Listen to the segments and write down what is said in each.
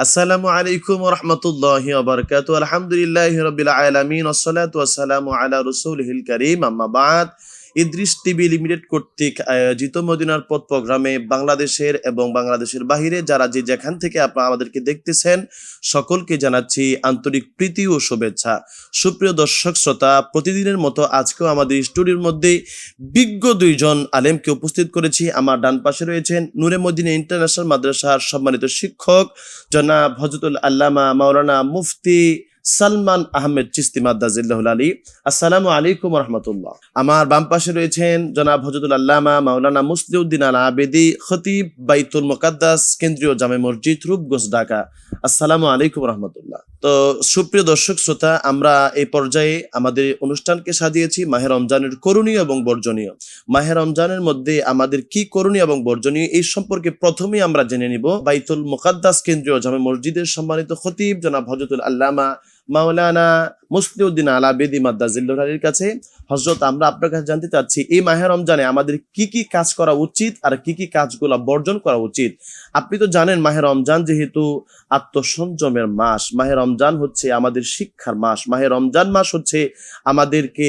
আসসালামু আলাইকুম ওয়া রাহমাতুল্লাহি ওয়া বারাকাতুহু। আলহামদুলিল্লাহি রাব্বিল আলামিন ওয়াসসালাতু ওয়াসসালামু আলা রাসূলিহিল কারীম, আম্মা বাদ। ইদ্রিস টিভি লিমিটেড কর্তৃক আয়োজিত মদিনার পথ প্রোগ্রামে বাংলাদেশের এবং বাংলাদেশের বাহিরে যারা যে যেখান থেকে আপনারা আমাদেরকে দেখতেছেন, সকলকে জানাচ্ছি আন্তরিক প্রীতি ও শুভেচ্ছা। সুপ্রিয় দর্শক শ্রোতা, প্রতিদিনের মতো আজকেও আমাদের স্টুডিওর মধ্যে বিজ্ঞ দুইজন আলেমকে উপস্থিত করেছি। আমার ডান পাশে রয়েছেন নূরে মদিনা ইন্টারন্যাশনাল মাদ্রাসার সম্মানিত শিক্ষক জনাব হযরতুল আল্লামা মাওলানা মুফতি সালমান আহমেদ চিশতি মাদ্দাজিল্লাহুল আলী। আসসালামু আলাইকুম ওয়া রাহমাতুল্লাহ। আমার বাম পাশে রয়েছেন জনাব হযরতুল আল্লামা মাওলানা মুসলিউদ্দিন আল আবেদী, খতিব বাইতুল মুকাদ্দাস কেন্দ্রীয় জামে মসজিদ, রূপগঞ্জ, ঢাকা। আসসালামু আলাইকুম ওয়া রাহমাতুল্লাহ। তো সুপ্রিয় দর্শক শ্রোতা, আমরা এই পর্যায়ে আমাদের অনুষ্ঠানকে সাজিয়েছি মাহে রমজানের করণীয় এবং বর্জনীয়। মাহে রমজানের মধ্যে আমাদের কি করণীয় এবং বর্জনীয় এই সম্পর্কে প্রথমেই আমরা জেনে নিব বাইতুল মুকাদ্দাস কেন্দ্রীয় জামে মসজিদের সম্মানিত খতিব জনাব হযরতুল আল্লামা মাওলানা মুসলিউদ্দিন আল আবেদী মাদ্দাজিল্লাহুল আলীর কাছে। হযরত, আমরা আপনার কাছে জানতে চাচ্ছি এই মাহে রমজানে আমাদের কি কি কাজ করা উচিত আর কি কি কাজগুলো বর্জন করা উচিত। আপনি তো জানেন মাহে রমজান যেহেতু আত্মসংযমের মাস, মাহে রমজান হচ্ছে আমাদের শিক্ষার মাস, মাহে রমজান মাস হচ্ছে আমাদেরকে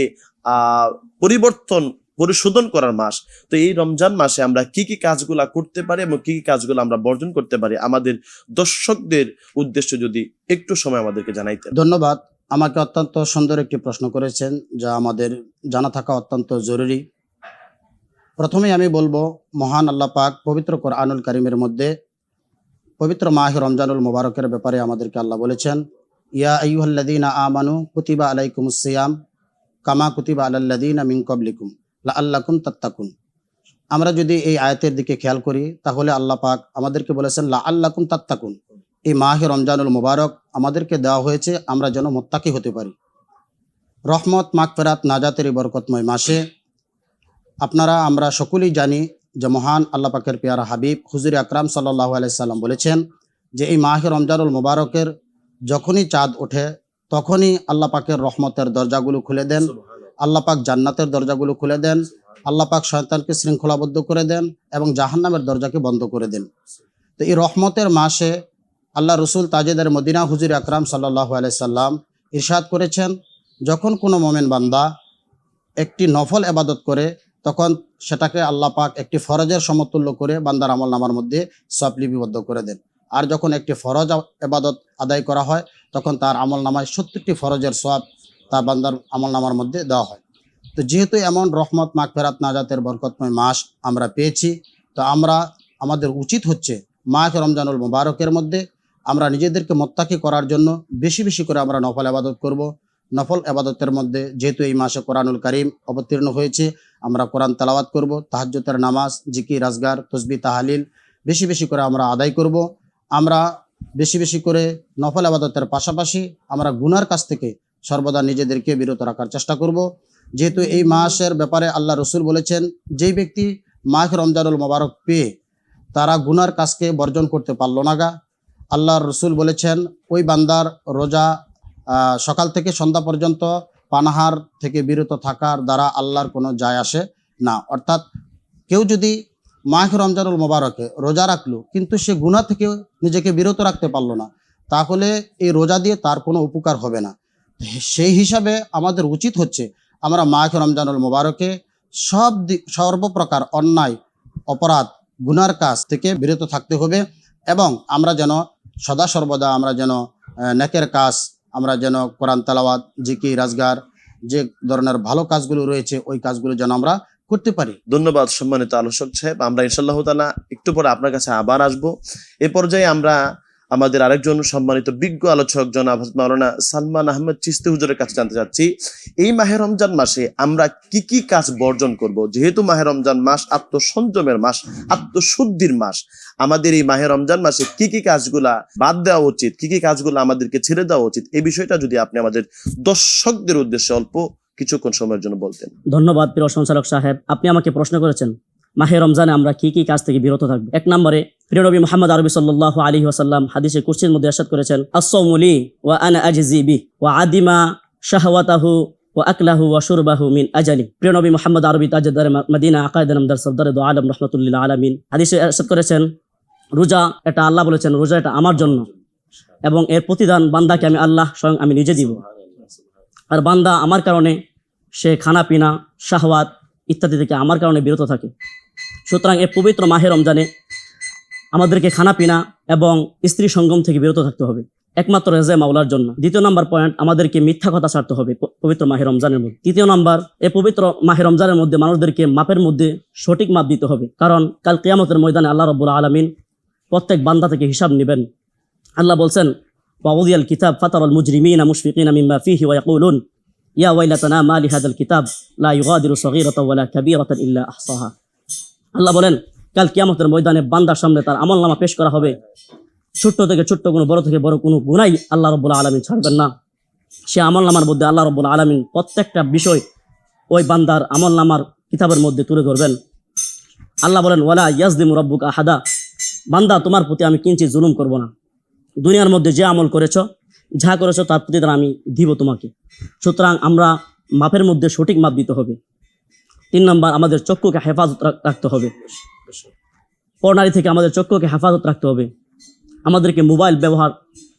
পরিশোধন করার মাস। তো এই রমজান মাসে আমরা কি কি কাজগুলা করতে পারি এবং কি কি কাজগুলো আমরা বর্জন করতে পারি, আমাদের দর্শকদের উদ্দেশ্যে যদি একটু সময় আমাদেরকে জানাইতেন। ধন্যবাদ। আমাকে অত্যন্ত সুন্দর একটি প্রশ্ন করেছেন, যা আমাদের জানা থাকা অত্যন্ত জরুরি। প্রথমেই আমি বলবো, মহান আল্লাহ পাক পবিত্র কোরআনুল কারীমের মধ্যে পবিত্র মাহে রমজানুল মুবারকের ব্যাপারে আমাদেরকে আল্লাহ বলেছেন, ইয়া আইয়ুহাল্লাযীনা আমানু কুতিবা আলাইকুমুস সিয়াম কামা কুতিবা আলাল্লাযীনা মিন ক্বাবলিকুম লাআল্লাকুম তাত্তাকুন। আমরা যদি এই আয়াতের দিকে খেয়াল করি, তাহলে আল্লাহ পাক আমাদেরকে বলেছেন লাআল্লাকুম তাত্তাকুন। এই মাহে রমজানুল মুবারক আমাদেরকে দেওয়া হয়েছে আমরা যেন মুত্তাকি হতে পারি। রহমত, মাগফিরাত, নাজাতের বরকতময় মাসে আমরা সকলেই জানি যে মহান আল্লাহ পাকের পেয়ারা হাবিব হুজুর আকরাম সাল্লাল্লাহু আলাইহি সাল্লাম বলেছেন যে এই মাহে রমজানুল মুবারকের যখনই চাঁদ ওঠে তখনই আল্লাহ পাকের রহমতের দরজাগুলো খুলে দেন, আল্লাহ পাক জান্নাতের দরজাগুলো খুলে দেন, আল্লাহ পাক শয়তানকে শৃঙ্খলাবদ্ধ করে দেন এবং জাহান্নামের দরজাকে বন্ধ করে দেন। তো এই রহমতের মাসে আল্লাহ রসুল তাজেদার মদিনা হুজুর আকরাম সাল্লাল্লাহু আলাইহি সাল্লাম ইরশাদ করেছেন, যখন কোনো মোমেন বান্দা একটি নফল ইবাদত করে তখন সেটাকে আল্লাহ পাক একটি ফরজের সমতুল্য করে বান্দার আমলনামার মধ্যে সওয়াব লিপিবদ্ধ করে দেন। আর যখন একটি ফরজ ইবাদত আদায় করা হয় তখন তার আমলনামায় 70টি ফরজের সওয়াব তার বান্দার আমলনামার মধ্যে দেওয়া হয়। তো যেহেতু এমন রহমত, মাগফিরাত, নাজাতের বরকতময় মাস আমরা পেয়েছি, তো আমাদের উচিত হচ্ছে মাহে রমজানুল মুবারকের মধ্যে আমরা নিজেদেরকে মুত্তাকি করার জন্য বেশি বেশি করে আমরা নফল ইবাদত করব। নফল ইবাদতের মধ্যে যেহেতু এই মাসে কোরআনুল কারীম অবতীর্ণ হয়েছে, আমরা কোরআন তেলাওয়াত করব, তাহাজ্জুদের নামাজ, জিকির, আজগার, তাসবিহ, তাহলিল বেশি বেশি করে আমরা আদায় করব। আমরা বেশি বেশি করে নফল ইবাদতের পাশাপাশি আমরা গুনার কাছ থেকে সর্বদা নিজেদেরকে বিরত রাখার চেষ্টা করব। যেহেতু এই মাসের ব্যাপারে আল্লাহ রসুল বলেছেন, যেই ব্যক্তি মাহে রমজানুল মুবারক পেয়ে তারা গুনার কাজকে বর্জন করতে পারলো না গা, আল্লাহর রসুল বলেছেন ওই বান্দার রোজা সকাল থেকে সন্ধ্যা পর্যন্ত পানাহার থেকে বিরত থাকার দ্বারা আল্লাহর কোনো যায় আসে না। অর্থাৎ কেউ যদি মাহে রমজানুল মুবারকে রোজা রাখলো কিন্তু সে গুনাহ থেকে নিজেকে বিরত রাখতে পারলো না, তাহলে এই রোজা দিয়ে তার কোনো উপকার হবে না। সেই হিসাবে আমাদের উচিত হচ্ছে আমরা মাহে রমজানুল মুবারকে সর্বপ্রকার অন্যায়, অপরাধ, গুনার কাজ থেকে বিরত থাকতে হবে এবং আমরা যেন সদা সর্বদা আমরা যেন নেকের কাজ, আমরা যেন কোরআন তেলাওয়াত, জিকির, আজগার, যে ধরনের ভালো কাজগুলো রয়েছে ওই কাজগুলো যেন আমরা করতে পারি। ধন্যবাদ সম্মানিত আলোচক সাহেব। আমরা ইনশাআল্লাহ তাআলা একটু পরে আপনার কাছে আবার আসবো। এ পর্যায়ে আমরা আমাদের আরেকজন সম্মানিত বিজ্ঞ আলোচক জনাব মাওলানা সালমান আহমেদ চিশতি হুজুরের কাছে জানতে চাচ্ছি, এই মাহে রমজান মাসে আমরা কি কি কাজ বর্জন করব। যেহেতু মাহে রমজান মাস আত্মসংযমের মাস, আত্মশুদ্ধির মাস, আমাদের এই মাহে রমজান মাসে কি কি কাজগুলা বাদ দেওয়া উচিত, কি কি কাজগুলো আমাদেরকে ছেড়ে দেওয়া উচিত, এই বিষয়টা যদি আপনি আমাদের দর্শকদের উদ্দেশ্যে অল্প কিছুক্ষণ সময়ের জন্য বলতেন। ধন্যবাদ প্রিয় সঞ্চালক সাহেব, আপনি আমাকে প্রশ্ন করেছেন মাহে রমজানে আমরা কি কি কাজ থেকে বিরত থাকবো। এক নম্বরে প্রিয় নবী মুহাম্মদ আরবি সাল্লাল্লাহু আলাইহি ওয়াসাল্লাম হাদিসে কুরসির মধ্যে ইরশাদ করেছেন, আস-সাওমু লি ওয়া আনা আজজি বিহি ওয়া আদিমা শাহওয়াতাহু ওয়া আকলাহু ওয়া শুরবাহু মিন আজালি। প্রিয় নবী মুহাম্মদ আরবি তাজদার মদিনা আকায়েদ নামদার সরদার দু আলম রাহমাতুল্লাহ আলামিন হাদিসে ইরশাদ করেছেন, রোজা এটা আল্লাহ বলেছেন রোজা এটা আমার জন্য, এবং এর প্রতিদান বান্দাকে আমি আল্লাহ স্বয়ং আমি নিজে দিব। আর বান্দা আমার কারণে সে খানা পিনা শাহওয়াত ইত্যাদি থেকে আমার কারণে বিরত থাকে। সুতরাং এই পবিত্র মাহে রমজানে আমাদেরকে খানা পিনা এবং স্ত্রী সঙ্গম থেকে বিরত থাকতে হবে একমাত্র রেজা মাওলার জন্য। দ্বিতীয় নাম্বার পয়েন্ট, আমাদেরকে মিথ্যা কথা ছাড়তে হবে পবিত্র মাহে রমজানের মধ্যে। তৃতীয় নাম্বার, এই পবিত্র মাহে রমজানের মধ্যে মানুষদেরকে মাপের মধ্যে সঠিক মাপ দিতে হবে, কারণ কাল কিয়ামতের ময়দানে আল্লাহ রাব্বুল আলামিন প্রত্যেক বান্দা থেকে হিসাব নেবেন। আল্লাহ বলছেন, ওয়াউদিয়াল কিতাব ফাতারাল মুজরিমিনা মুশফিকিনা মিম্মা ফীহি ওয়া ইয়াকুলুন ইয়া ওয়াইলাতানা মা লিহাদাল কিতাব লা ইউগাদিরু সগীরাতান ওয়ালা কাবীরাতান ইল্লা আহসাহা। আল্লাহ বলেন, কাল কিয়ামতের ময়দানে বান্দার সামনে তার আমলনামা পেশ করা হবে। ছোট্ট থেকে ছোট্ট কোনো, বড় থেকে বড় কোনো গুনাহ আল্লাহ রাব্বুল আলামিন ছাড়বেন না। সে আমলনামার মধ্যে আল্লাহ রাব্বুল আলামিন প্রত্যেকটা বিষয় ওই বান্দার আমলনামার কিতাবের মধ্যে তুলে ধরবেন। আল্লাহ বলেন, ওয়ালা ইয়াজলিমু রাব্বুকা আহাদা, বান্দা তোমার প্রতি আমি কিঞ্চিত জুলুম করব না। দুনিয়ার মধ্যে যে আমল করেছো, যা করেছো তার প্রতিদান আমি দিব তোমাকে। সুতরাং আমরা মাপের মধ্যে সঠিক মাপ দিতে হবে। 3 নম্বর, আমাদের চক্ষুকে হেফাজত রাখতে হবে। পরনারী থেকে আমাদের চক্ষুকে হেফাজত রাখতে হবে। আমাদেরকে মোবাইল ব্যবহার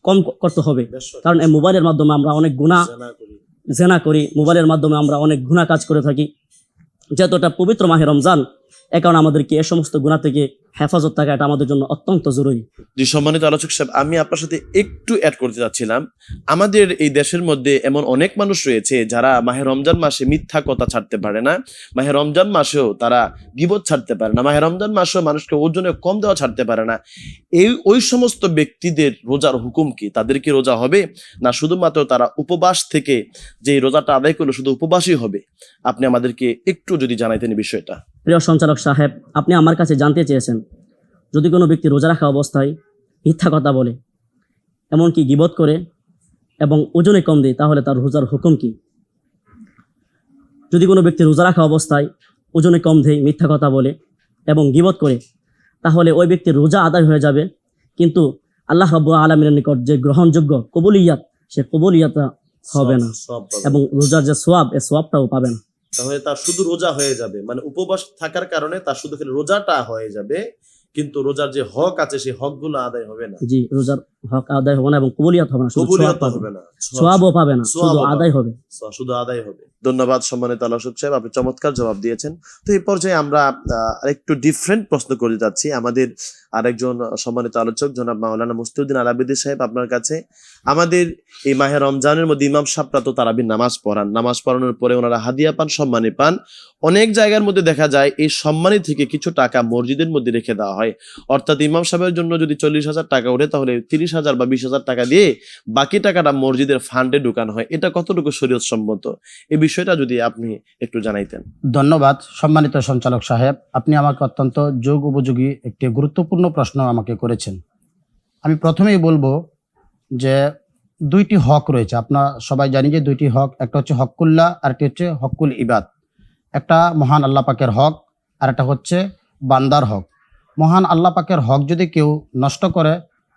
কম করতে হবে, কারণ এই মোবাইলের মাধ্যমে আমরা অনেক গুনাহ জেনা করি, মোবাইলের মাধ্যমে আমরা অনেক গুনাহ কাজ করে থাকি। যেহেতু এটা পবিত্র মাহে রমজান, এ কারণে আমাদেরকে এ সমস্ত গুনাহ থেকে হেফাজত থাকা এটা আমাদের জন্য অত্যন্ত জরুরি। জি সম্মানিত আলোচক সাহেব, আমি আপনার সাথে একটু অ্যাড করতে চাচ্ছিলাম। আমাদের এই দেশের মধ্যে এমন অনেক মানুষ রয়েছে যারা মাহে রমজান মাসে মিথ্যা কথা ছাড়তে পারে না, মাহে রমজান মাসেও তারা গীবত ছাড়তে পারে না, মাহে রমজান মাসেও মানুষকে ওজনে কম দেওয়া ছাড়তে পারে না। ওই সমস্ত ব্যক্তিদের রোজার হুকুম কি? তাদের কি রোজা হবে, না শুধুমাত্র তারা উপবাস থেকে যে রোজাটা আদায় করলো শুধু উপবাসই হবে? আপনি আমাদেরকে একটু যদি জানাইতেন এই বিষয়টা। প্রিয় সঞ্চালক সাহেব, আপনি আমার কাছে জানতে চেয়েছেন, যদি কোনো ব্যক্তি রোজা রাখা অবস্থায় মিথ্যা কথা বলে, এমনকি গীবত করে এবং ওজনে কম দেয়, তাহলে তার রোজার হুকুম কি? যদি কোনো ব্যক্তি রোজা রাখা অবস্থায় ওজনে কম দেয়, মিথ্যা কথা বলে এবং গীবত করে, তাহলে ওই ব্যক্তির রোজা আদায় হয়ে যাবে, কিন্তু আল্লাহ রাব্বুল আলামিনের নিকট যে গ্রহণযোগ্য কবুলিয়াত, সে কবুলিয়াতটা হবে না এবং রোজার যে সোয়াব, এই সোয়াবটাও পাবে না। তাহলে তার শুধু রোজা হয়ে যাবে, মানে উপবাস থাকার কারণে তার শুধু খালি রোজাটা হয়ে যাবে, কিন্তু রোজার যে হক আছে সেই হকগুলো আদায় হবে না। জি, রোজার হক আদায় হবে না এবং কবুলিয়াত হবে না, কবুলিয়াত হবে না, সোয়াবও পাবে না, শুধু আদায় হবে। শুধু আদায় হবে। ধন্যবাদ সম্মানিত আলোচক সাহেব, আপনি চমৎকার জবাব দিয়েছেন। তো এই পর্যায়ে আমরা আরেকটু ডিফারেন্ট প্রশ্ন করতে যাচ্ছি। আমাদের আরেকজন সম্মানিত আলোচক জনাব মাওলানা মুস্তাউদ্দিন আলাবিদি সাহেব, আপনার কাছে, আমাদের এই মাহে রমজানের মধ্যে ইমাম সাহেবরা তো তারাবির নামাজ পড়ান, নামাজ পড়ানোর পরে ওনারা হাদিয়া পান, সম্মানী পান। অনেক জায়গার মধ্যে দেখা যায় এই সম্মানী থেকে কিছু টাকা মসজিদের মধ্যে রেখে দেওয়া হয়, অর্থাৎ ইমাম সাহেবের জন্য যদি 40,000 টাকা ওঠে, তাহলে 30,000 বা 20,000 টাকা দিয়ে বাকি টাকাটা মসজিদের ফান্ডে ঢুকানো হয়। এটা কতটুকু শরীয়ত সম্মত? এই বিষয়টা যদি আপনি একটু জানাইতেন। ধন্যবাদ সম্মানিত সঞ্চালক সাহেব, আপনি আমাকে অত্যন্ত যোগ উপযোগী একটি গুরুত্বপূর্ণ প্রশ্ন আমাকে করেছেন। আমি প্রথমেই বলবো যে দুইটি হক রয়েছে, আপনারা সবাই জানি যে দুইটি হক, একটা হচ্ছে হকুল্লাহ আর একটা হচ্ছে হকুল ইবাদ। একটা মহান আল্লাহ পাকের হক আর একটা হচ্ছে বান্দার হক। মহান আল্লাহ পাকের হক যদি কেউ নষ্ট করে,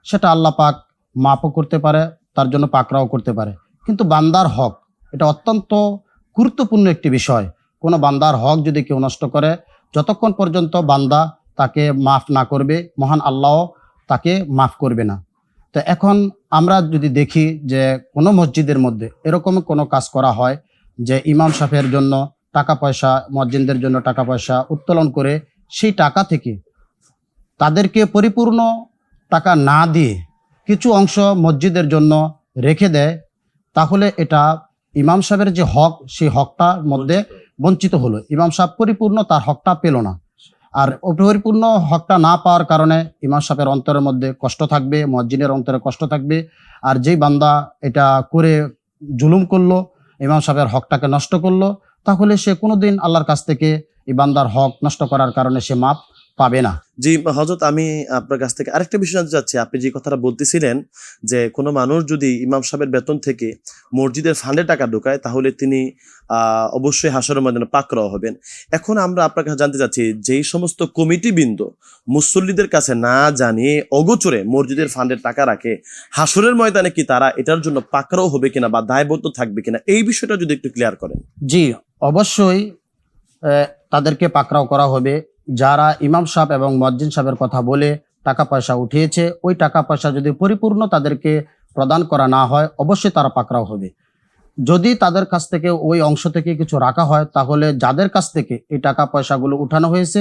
সেটা আল্লাহ পাক মাফও করতে পারে, তার জন্য পাকড়াও করতে পারে। কিন্তু বান্দার হক, এটা অত্যন্ত গুরুত্বপূর্ণ একটি বিষয়। কোনো বান্দার হক যদি কেউ নষ্ট করে, যতক্ষণ পর্যন্ত বান্দা তাকে মাফ না করবে, মহান আল্লাহ তাকে মাফ করবে না। তো এখন আমরা যদি দেখি যে কোনো মসজিদের মধ্যে এরকম কোনো কাজ করা হয় যে ইমাম সাহেবের জন্য টাকা পয়সা, মুয়াজ্জিনদের জন্য টাকা পয়সা উত্তোলন করে সেই টাকা থেকে তাদেরকে পরিপূর্ণ টাকা না দিয়ে কিছু অংশ মসজিদের জন্য রেখে দেয়, তাহলে এটা ইমাম সাহেবের যে হক, সেই হকটার মধ্যে বঞ্চিত হলো। ইমাম সাহেব পরিপূর্ণ তার হকটা পেল না। আর পরিপূর্ণ হকটা না পাওয়ার কারণে ইমাম সাহেবের অন্তরের মধ্যে কষ্ট থাকবে, মুয়াজ্জিনের অন্তরে কষ্ট থাকবে। আর যেই বান্দা এটা করে জুলুম করলো, ইমাম সাহেবের হকটাকে নষ্ট করলো, তাহলে সে কোনোদিন আল্লাহর কাছ থেকে এই বান্দার হক নষ্ট করার কারণে সে মাপ পাবে না। জি হযরত, আমি আপনার কাছ থেকে আরেকটা বিষয় জানতে চাচ্ছি। আপনি যে কথাটা বলতেছিলেন যে কোনো মানুষ যদি ইমাম সাহেবের বেতন থেকে মসজিদের ফান্ডে টাকা ঢোকায়, তাহলে তিনি অবশ্যই হাশরের ময়দানে পাকড়াও হবেন। এখন আমরা আপনার কাছে জানতে চাচ্ছি, যেই সমস্ত কমিটিবৃন্দ মুসল্লিদের কাছে না জানিয়ে অগোচরে মসজিদের ফান্ডের টাকা রাখে, হাশরের ময়দানে কি তারা এটার জন্য পাকড়াও হবে কিনা বা দায়বদ্ধ থাকবে কিনা, এই বিষয়টা যদি একটু ক্লিয়ার করেন। জি অবশ্যই তাদেরকে পাকড়াও করা হবে। যারা ইমাম সাহেব এবং মুয়াজ্জিন সাহেবের কথা বলে টাকা পয়সা উঠিয়েছে, ওই টাকা পয়সা যদি পরিপূর্ণ তাদেরকে প্রদান করা না হয় অবশ্যই তারা পাকড়াও হবে। যদি তাদের কাছ থেকে ওই অংশ থেকে কিছু রাখা হয়, তাহলে যাদের কাছ থেকে এই টাকা পয়সাগুলো উঠানো হয়েছে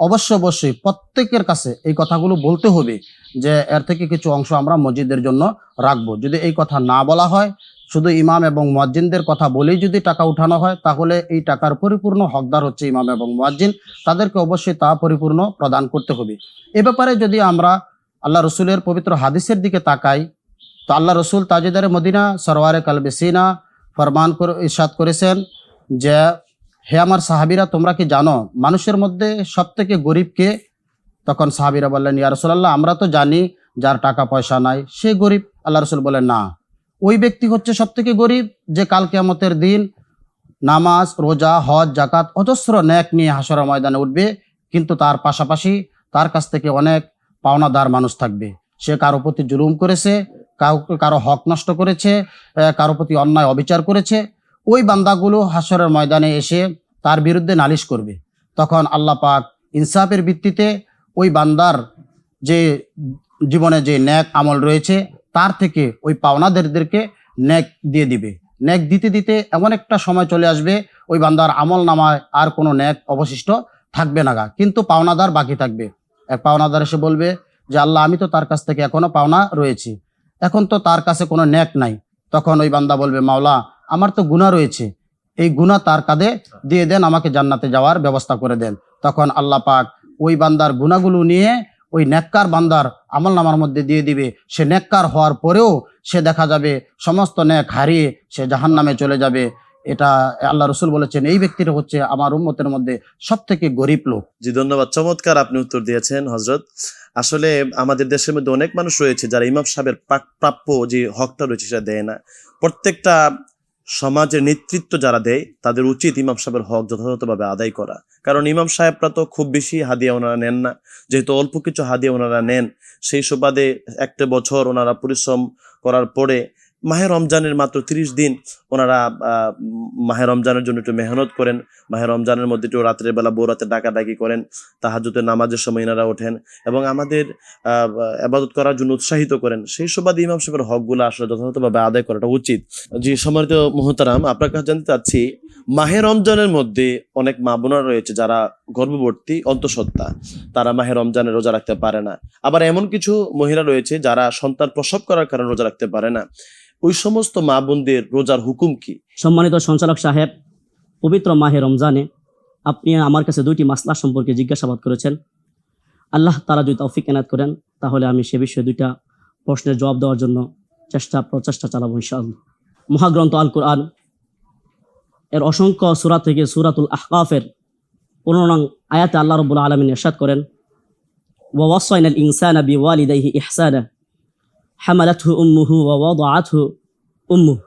অবশ্যই প্রত্যেকের কাছে এই কথাগুলো বলতে হবে যে এর থেকে কিছু অংশ আমরা মসজিদের জন্য রাখবো। যদি এই কথা না বলা হয়, শুধু ইমাম এবং মুয়াজ্জিনদের কথা বলেই যদি টাকা উঠানো হয়, তাহলে এই টাকার পরিপূর্ণ হকদার হচ্ছে ইমাম এবং মুয়াজ্জিন, তাদেরকে অবশ্যই তা পরিপূর্ণ প্রদান করতে হবে। এ ব্যাপারে যদি আমরা আল্লাহ রসুলের পবিত্র হাদিসের দিকে তাকাই, তো আল্লাহ রসুল তাজেদারে মদিনা সরওয়ারে কালবে সিনা ফরমান করে ইরশাদ করেছেন যে, হে আমার সাহাবীরা, তোমরা কি জানো মানুষের মধ্যে সব থেকে গরিব কে? তখন সাহাবীরা বললেন, ইয়া রাসূলুল্লাহ, আমরা তো জানি যার টাকা পয়সা নাই সে গরিব। আল্লাহ রসুল বলেন, না, ওই ব্যক্তি হচ্ছে সব থেকে গরিব যে কাল কিয়ামতের দিন নামাজ, রোজা, হজ, জাকাত অজস্র নেক নিয়ে হাসরের ময়দানে উঠবে, কিন্তু তার পাশাপাশি তার কাছ থেকে অনেক পাওনাদার মানুষ থাকবে। সে কারো প্রতি জুলুম করেছে, কারো হক নষ্ট করেছে, কারো প্রতি অন্যায় অবিচার করেছে। ওই বান্দাগুলো হাসরের ময়দানে এসে তার বিরুদ্ধে নালিশ করবে। তখন আল্লাহ পাক ইনসাফের ভিত্তিতে ওই বান্দার যে জীবনে যে নেক আমল রয়েছে তার থেকে ওই পাওনাদারদেরকে নেক দিয়ে দিবে। নেক দিতে দিতে এমন একটা সময় চলে আসবে ওই বান্দার আমল নামায় আর কোনো নেক অবশিষ্ট থাকবে না, কিন্তু পাওনাদার বাকি থাকবে। এক পাওনাদার এসে বলবে যে, আল্লাহ, আমি তো তার কাছ থেকে এখনো পাওনা রয়েছি, এখন তো তার কাছে কোনো নেক নাই। তখন ওই বান্দা বলবে, মাওলা, আমার তো গুনাহ রয়েছে, এই গুনাহ তার কাঁধে দিয়ে দেন, আমাকে জান্নাতে যাওয়ার ব্যবস্থা করে দেন। তখন আল্লাহ পাক ওই বান্দার গুনাহগুলো নিয়ে ওই নেককার বান্দার আমল নামার মধ্যে দিয়ে দিবে। সে নেককার হওয়ার পরেও সে দেখা যাবে সমস্ত নেক হারিয়ে সে জাহান্নামে চলে যাবে। এটা আল্লাহ রসুল বলেছেন, এই ব্যক্তিটা হচ্ছে আমার উম্মতের মধ্যে সব থেকে গরিব লোক। জি, ধন্যবাদ। চমৎকার আপনি উত্তর দিয়েছেন হযরত। আসলে আমাদের দেশের মধ্যে অনেক মানুষ রয়েছে যারা ইমাম সাহেবের প্রাপ্য যে হকটা রয়েছে সেটা দেয় না। প্রত্যেকটা সমাজের নেতৃত্ব যারা দেয় তাদের উচিত ইমাম সাহেবের হক যথাযথভাবে আদায় করা। কারণ ইমাম সাহেবরা তো খুব বেশি হাদিয়া ওনারা নেন না, যেহেতু অল্প কিছু হাদিয়া ওনারা নেন, সেই সুবাদে একটা বছর ওনারা পরিশ্রম করার পরে মাহে রমজানের মাত্র 30 দিন ওনারা মাহে রমজানের জন্য একটু মেহনত করেন। মাহে রমজানের মধ্যে একটু রাত্রের বেলা বউরাতে ডাকাডাকি করেন, তাহাজ্জুদের নামাজের সময় এনারা ওঠেন এবং আমাদের ইবাদত করার জন্য উৎসাহিত করেন। সেই সুবাদে ইমাম সাহেবের হকগুলো আসলে যথাযথভাবে আদায় করাটা উচিত। জি, সম্মানিত মুহতারাম, আপনার কাছে জানতে চাচ্ছি, মাহে রমজানের মধ্যে অনেক মা বোনেরা রয়েছে যারা গর্ভবতী অন্তঃসত্ত্বা, তারা মাহে রমজানে রোজা রাখতে পারে না। আবার এমন কিছু মহিলা রয়েছে যারা সন্তান প্রসব করার কারণে রোজা রাখতে পারে না। ওই সমস্ত মা বোনদের রোজার হুকুম কি? সম্মানিত সঞ্চালক সাহেব, পবিত্র মাহে রমজানে আপনি আমার কাছে 2টি মাসলা সম্পর্কে জিজ্ঞাসাবাদ করেছেন। আল্লাহ তাআলা যদি তৌফিক এনায়েত করেন তাহলে আমি সে বিষয়ে 2টা প্রশ্নের জবাব দেওয়ার জন্য প্রচেষ্টা চালাবো ইনশাআল্লাহ। মহাগ্রন্থ আল কুরআন এর অসংখ্য সূরা থেকে সূরাতুল আহকাফের 15 নং আয়াতে আল্লাহ রাব্বুল আলামিন ইরশাদ করেন, ওয়া ওয়াসাইনাল ইনসানা বিওয়ালিদাইহি ইহসানা হামালাতহু উম্মুহু ওয়া ওয়াদাআতহু উম্মুহু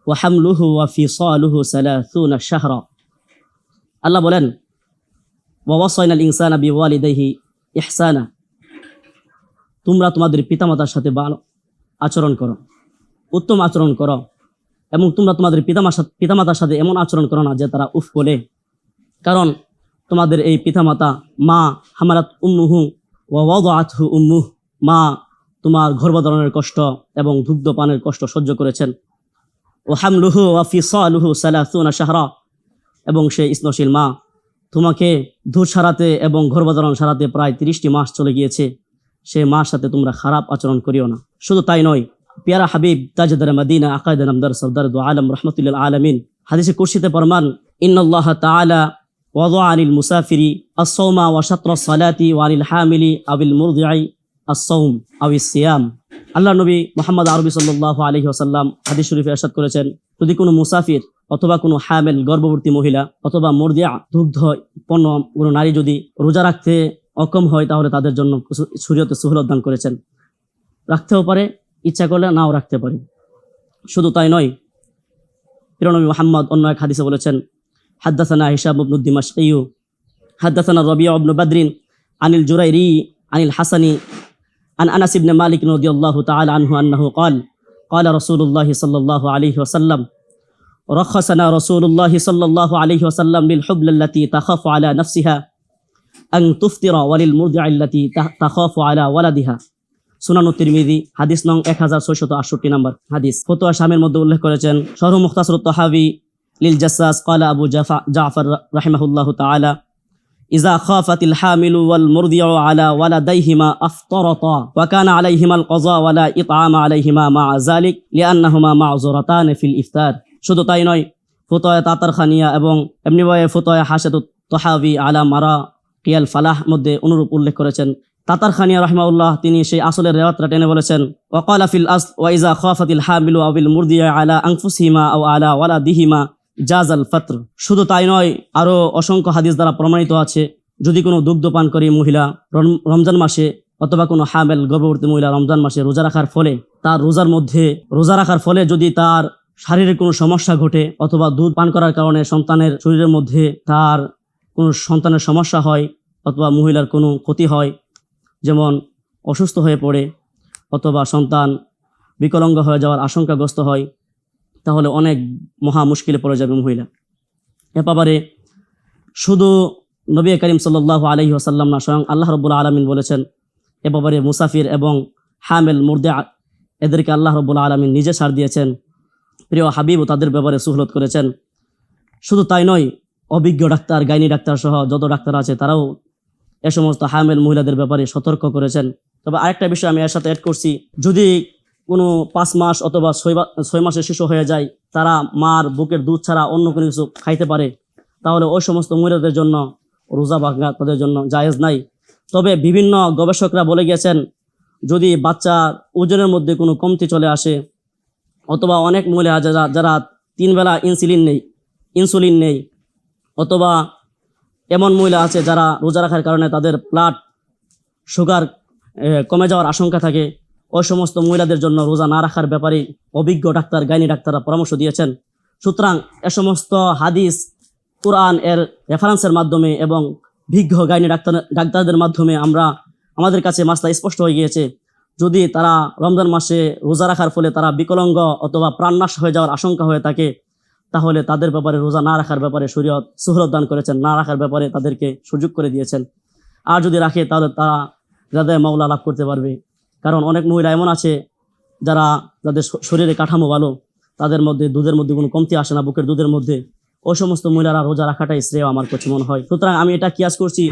ওয়া হামলুহু ওয়া ফিসালুহু 30 শাহরা। আল্লাহ বলেন, ওয়া ওয়াসাইনাল ইনসানা বিওয়ালিদাইহি ইহসানা, তোমরা তোমাদের পিতামাতার সাথে ভালো আচরণ করো, উত্তম আচরণ করো, এবং তোমরা তোমাদের পিতামাতার সাথে এমন আচরণ করো না যে তারা উফ বলে। কারণ তোমাদের এই পিতামাতা, মা হামালাত উম্মুহু ওয়া ওয়াদাআতহু উম্মুহু, মা তোমার গর্ভধারণের কষ্ট এবং দুগ্ধপানের কষ্ট সহ্য করেছেন। ওয়া হামলুহু ওয়া ফিসালুহু 30 শাহরা, এবং সেই স্নশীল মা তোমাকে দুধ সারাতে এবং গর্ভধারণ সারাতে প্রায় 30টি মাস চলে গিয়েছে। সেই মার সাথে তোমরা খারাপ আচরণ করিও না। শুধু তাই নয়, পিয়ারা হাবিব তাজদার মদিনা আকায়েদ নামদার সরদার দু আলম রহমতুল্লিল আলামিন হাদিসে কুরসিতে ফরমান, ইন্নাল্লাহ তাআলা ওয়াদা আনিল মুসাফিরি আস-সাওমা ওয়া শাতরা সালাতি ওয়া আনিল হামিলি আবিল মুরদিআই আস-সাওম আবিস সিয়াম। আল্লাহ নবী মুহাম্মদ আরবি সাল্লাল্লাহু আলাইহি ওয়াসাল্লাম হাদিস শরীফে ইরশাদ করেছেন, যদি কোনো মুসাফির অথবা কোনো হামেল গর্ভবতী মহিলা অথবা মুরদিআ দুগ্ধ পণ্য কোনো নারী যদি রোজা রাখতে অক্ষম হয় তাহলে তাদের জন্য শরীয়তে সুহলত দান করেছেন। রাখতেও পারে, ইচ্ছা করলে নাও রাখতে পারে। শুধু তাই নয়, প্রিয়নবী মুহাম্মদ অন্য এক হাদিসে বলেছেন, হাদ্দাসানা হিশাম ইবনু দিমাশকি হাদ্দাসানা রবিয়া ইবনু বদরিন আনিল জুরাইরি আনিল হাসানি আন আনাস ইবনে মালিক রাদিয়াল্লাহু তাআলা আনহু আন্নাহু قال قال رسول الله صلى الله عليه وسلم رخصنا رسول الله صلى الله عليه وسلم للحبل التي تخاف على نفسها আন তুফতিরা ওয়ালিল মুরদিআ আল্লাতী তাখাফু আলা ওয়ালাদিহা। সুনান তিরমিজি হাদিস নং 1668 নম্বর হাদিস। ফতোয়া শামের মধ্যে উল্লেখ করেছেন শরহ মুখতাসর তাহাবি লিল জাসসাস ক্বালা আবু জাফর রাহিমাহুল্লাহু তাআলা ইযা খাফাতিল হামিলু ওয়াল মুরদিউ আলা ওয়ালাদাইহিমা আফতারাতা ওয়া কানা আলাইহিমাল কযা ওয়া লা ইতআমা আলাইহিমা মা যালিক লিআন্নাহুমা মা'যুরাতান ফিল ইফতার। শুধু তাই নয়, ফতোয়া তাতারখানিয়া এবং এমনি ভাবে ফতোয়া হাসাতুত তাহাবি আলা মারা কিয়াল ফালাহ মধ্যে অনুরূপ উল্লেখ করেছেন। তাতারখানিয়া রাহিমাহুল্লাহ তিনি সেই আসলের রিওয়ায়াতটা টেনে বলেছেন ওয়া ক্বালা ফিল আসল ওয়া ইযা খাফাতিল হামিলু আও বিল মুরদিউ আলা আনফুসিহিমা আও আলা ওয়ালাদিহিমা জাজাল ফাতর। শুধু তাই নয়, আরো অসংখ্য হাদিস দ্বারা প্রমাণিত আছে যদি কোনো দুগ্ধপানকারী মহিলা রমজান মাসে অথবা কোনো হামেল গর্ভবতী মহিলা রমজান মাসে রোজা রাখার ফলে তার রোজা রাখার ফলে যদি তার শারীরিক কোনো সমস্যা ঘটে অথবা দুধ পান করার কারণে সন্তানের শরীরের মধ্যে তার কোনো সন্তানের সমস্যা হয় অথবা মহিলার কোনো ক্ষতি হয়, যেমন অসুস্থ হয়ে পড়ে অথবা সন্তান বিকলাঙ্গ হয়ে যাওয়ার আশঙ্কাগ্রস্ত হয়, তাহলে অনেক মহা মুশকিলে পড়ে যাবে মহিলা। এ ব্যাপারে শুধু নবী করিম সাল্লাল্লাহু আলাইহি ওয়াসাল্লাম না, স্বয়ং আল্লাহ রাব্বুল আলামিন বলেছেন এ ব্যাপারে মুসাফির এবং হামেল মুরদিআ এদেরকে আল্লাহ রাব্বুল আলামিন নিজে ছাড় দিয়েছেন। প্রিয় হাবিবও তাদের ব্যাপারে সুহলত করেছেন। শুধু তাই নয়, অভিজ্ঞ ডাক্তার, গাইনি ডাক্তার সহ যত ডাক্তার আছে তারাও এ সমস্ত হামেল মহিলাদের ব্যাপারে সতর্ক করেছেন। তবে আরেকটা বিষয় আমি এর সাথে অ্যাড করছি, যদি কোনো 5 মাস অথবা 6 মাসের শিশু হয়ে যায়, তারা মার বুকের দুধ ছাড়া অন্য কোনো কিছু খাইতে পারে, তাহলে ওই সমস্ত মহিলাদের জন্য রোজা ভাঙা তাদের জন্য জায়েজ নাই। তবে বিভিন্ন গবেষকরা বলে গেছেন যদি বাচ্চার ওজনের মধ্যে কোনো কমতি চলে আসে অথবা অনেক মহিলা যারা 3 বেলা ইনসুলিন নেই অথবা এমন মহিলা আছে যারা রোজা রাখার কারণে তাদের ব্লাড সুগার কমে যাওয়ার আশঙ্কা থাকে, ওই সমস্ত মহিলাদের জন্য রোজা না রাখার ব্যাপারে অভিজ্ঞ ডাক্তার, গাইনি ডাক্তাররা পরামর্শ দিয়েছেন। সুতরাং এ সমস্ত হাদিস কুরআন এর রেফারেন্সের মাধ্যমে এবং বিজ্ঞ গাইনি ডাক্তারদের মাধ্যমে আমাদের কাছে মাসলা স্পষ্ট হয়ে গিয়েছে। যদি তারা রমজান মাসে রোজা রাখার ফলে তারা বিকলাঙ্গ অথবা প্রাণনাশ হয়ে যাওয়ার আশঙ্কা হয়ে থাকে, তাহলে তাদের ব্যাপারে রোজা না রাখার ব্যাপারে শরীয়ত সুহলত দান করেছেন, না রাখার ব্যাপারে তাদেরকে সুযোগ করে দিয়েছেন। আর যদি রাখে তাহলে তারা যাদের মাওলা লাভ করতে পারবে। কারণ অনেক মহিলা এমন আছে যাদের শরীরে কাঠামো ভালো, তাদের মধ্যে দুধের মধ্যে কোনো কমতি আসে না, বুকের দুধের মধ্যে, ওই সমস্ত মহিলারা রোজা রাখাটাই শ্রেয় আমার কাছে মনে হয়। সুতরাং আমি এটা কিয়াস করছি,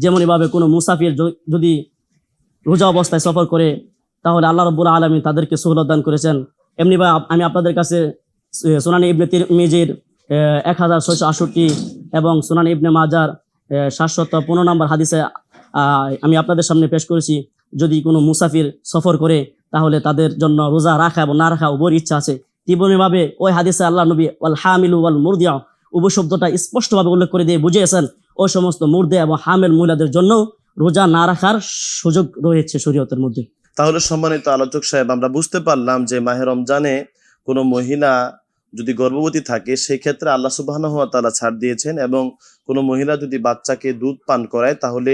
যেমনইভাবে কোনো মুসাফির যদি রোজা অবস্থায় সফর করে তাহলে আল্লাহ রাব্বুল আলামিন তাদেরকে সুহলত দান করেছেন। এমনিভাবে আমি আপনাদের কাছে সুনান ইবনে তিরমিজির 1668 এবং সুনান ইবনে মাজার 715 নম্বর হাদিসে আমি আপনাদের সামনে পেশ করেছি, যদি কোনো মুসাফির সফর করে তাহলে তাদের জন্য রোজা রাখা এবং না রাখা উভয়ের ইচ্ছা আছে। তেমনিভাবে ওই হাদিসে আল্লাহ নবী ওয়াল হামিলু ওয়াল মুরদিউ উভয় শব্দটা স্পষ্টভাবে উল্লেখ করে দিয়ে বুঝিয়েছেন ওই সমস্ত মুরদে এবং হামেল মহিলাদের জন্য রোজা না রাখার সুযোগ রয়েছে শরীয়তের মধ্যে। তাহলে সম্মানিত আলোচক সাহেব, আমরা বুঝতে পারলাম যে মাহে রমজানে কোনো মহিলা যদি গর্ভবতী থাকে সেই ক্ষেত্রে আল্লাহ সুবহানাহু ওয়া তাআলা ছাড় দিয়েছেন, এবং কোনো মহিলা যদি বাচ্চাকে দুধ পান করায় তাহলে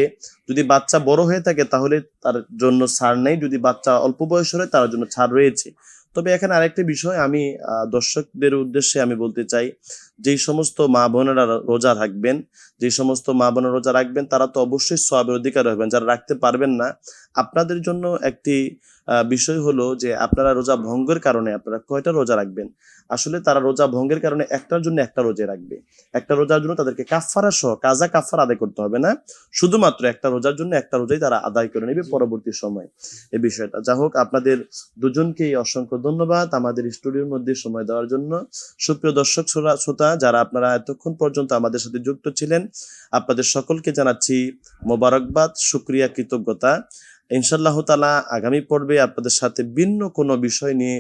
যদি বাচ্চা বড় হয়ে থাকে তাহলে তার জন্য ছাড় নেই, যদি বাচ্চা অল্প বয়সের হয় তার জন্য ছাড় রয়েছে। তবে এখানে আরেকটি বিষয় আমি দর্শকদের উদ্দেশ্যে আমি বলতে চাই, যেই সমস্ত মা বোনেরা রোজা রাখবেন, তারা তো অবশ্যই সওয়াবের অধিকার হবেন। যারা রাখতে পারবেন না, আপনাদের জন্য একটি বিষয় হলো যে আপনারা রোজা ভঙ্গের কারণে আপনারা কয়টা রোজা রাখবেন। আসলে তারা রোজা ভঙ্গের কারণে একটার জন্য একটা রোজা রাখবে, একটা রোজার জন্য তাদেরকে কাফারা সহ কাজা কাফারা আদায় করতে হবে না, শুধুমাত্র একটা রোজার জন্য একটা রোজাই তারা আদায় করে নেবে পরবর্তী সময়। এই বিষয়টা যা হোক, আপনাদের দুজনকেই অসংখ্য ধন্যবাদ আমাদের স্টুডিওর মধ্যে সময় দেওয়ার জন্য। সুপ্রিয় দর্শক শ্রোতা যারা আপনারা এতক্ষণ পর্যন্ত আমাদের সাথে যুক্ত ছিলেন, আপনাদের সকলকে জানাচ্ছি মোবারকবাদ, শুকরিয়া, কৃতজ্ঞতা। ইনশাআল্লাহ তাআলা আগামী পর্বে আপনাদের সাথে ভিন্ন কোনো বিষয় নিয়ে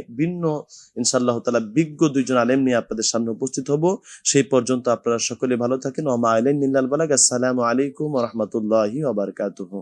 ইনশাআল্লাহ তাআলা বিজ্ঞ দুইজন আলেম নিয়ে আপনাদের সামনে উপস্থিত হব। সেই পর্যন্ত আপনারা সকলে ভালো থাকেন। ওয়া মা আলাইনা ইল্লাল বালাগ। আসসালামু আলাইকুম ওয়া রাহমাতুল্লাহি ওয়া বারাকাতুহু।